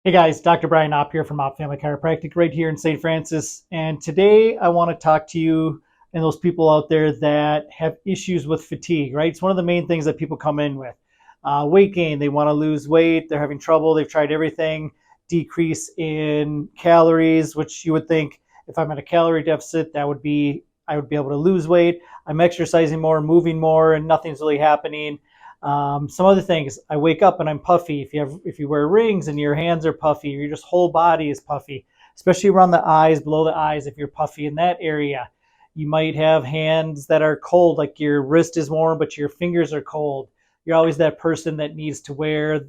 Hey guys, Dr. Brian Opp here from Opp Family Chiropractic right here in St. Francis. And today I want to talk to you and those people out there that have issues with fatigue, right? It's one of the main things that people come in with. Weight gain, they want to lose weight, they're having trouble, they've tried everything, decrease in calories, which you would think if I'm at a calorie deficit, I would be able to lose weight. I'm exercising more, moving more, and nothing's really happening. Some other things, I wake up and I'm puffy. If you wear rings and your hands are puffy, your just whole body is puffy, especially around the eyes, below the eyes. If you're puffy in that area, you might have hands that are cold, like your wrist is warm, but your fingers are cold. You're always that person that needs to wear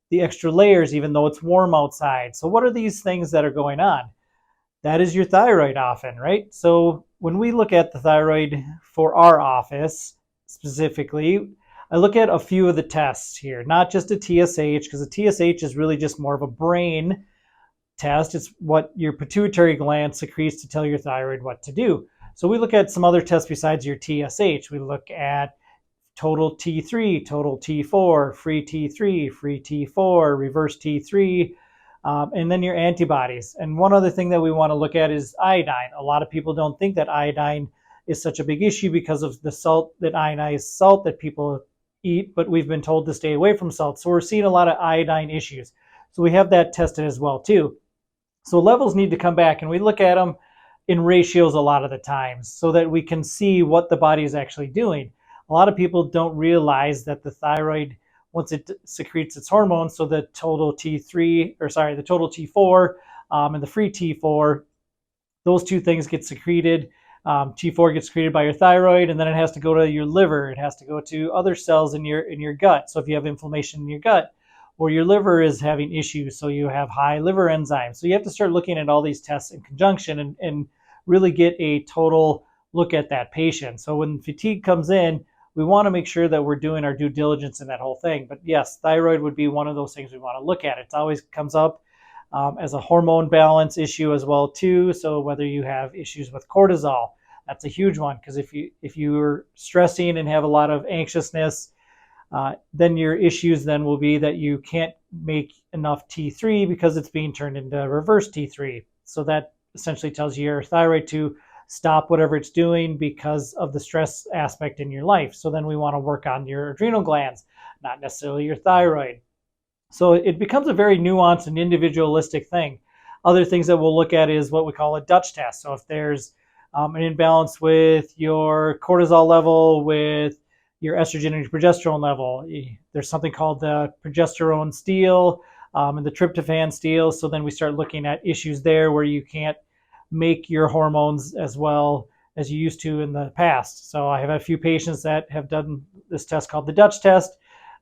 the extra layers, even though it's warm outside. So, what are these things that are going on? That is your thyroid, often, right? So, when we look at the thyroid for our office specifically, I look at a few of the tests here, not just a TSH, because a TSH is really just more of a brain test. It's what your pituitary gland secretes to tell your thyroid what to do. So we look at some other tests besides your TSH. We look at total T3, total T4, free T3, free T4, reverse T3, and then your antibodies. And one other thing that we want to look at is iodine. A lot of people don't think that iodine is such a big issue because of the salt, that ionized salt that people eat, but we've been told to stay away from salt. So we're seeing a lot of iodine issues. So we have that tested as well too. So levels need to come back, and we look at them in ratios a lot of the times so that we can see what the body is actually doing. A lot of people don't realize that the thyroid, once it secretes its hormones, so the total the total T4 and the free T4, those two things get secreted. T4 gets secreted by your thyroid, and then it has to go to your liver. It has to go to other cells in your gut. So if you have inflammation in your gut, or your liver is having issues, so you have high liver enzymes. So you have to start looking at all these tests in conjunction and really get a total look at that patient. So when fatigue comes in, we want to make sure that we're doing our due diligence in that whole thing. But yes, thyroid would be one of those things we want to look at. It always comes up as a hormone balance issue as well too. So whether you have issues with cortisol, that's a huge one, because if you're stressing and have a lot of anxiousness, then your issues then will be that you can't make enough T3 because it's being turned into reverse T3. So that essentially tells your thyroid to stop whatever it's doing because of the stress aspect in your life. So then we want to work on your adrenal glands, not necessarily your thyroid. So it becomes a very nuanced and individualistic thing. Other things that we'll look at is what we call a Dutch test. So if there's an imbalance with your cortisol level, with your estrogen and your progesterone level, there's something called the progesterone steal and the tryptophan steal. So then we start looking at issues there where you can't make your hormones as well as you used to in the past. So I have a few patients that have done this test called the Dutch test,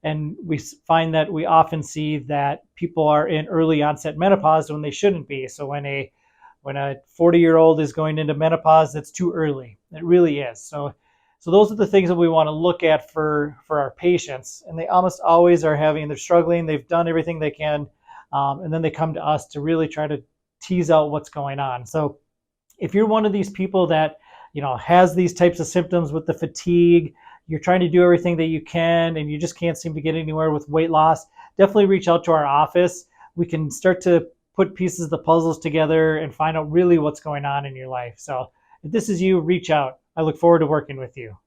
and we find that we often see that people are in early onset menopause when they shouldn't be. So when a 40-year-old is going into menopause, that's too early. It really is. So those are the things that we want to look at for our patients. And they almost always are they're struggling, they've done everything they can, and then they come to us to really try to tease out what's going on. So if you're one of these people that has these types of symptoms with the fatigue, you're trying to do everything that you can and you just can't seem to get anywhere with weight loss, definitely reach out to our office. We can start to put pieces of the puzzles together and find out really what's going on in your life. So if this is you, reach out. I look forward to working with you.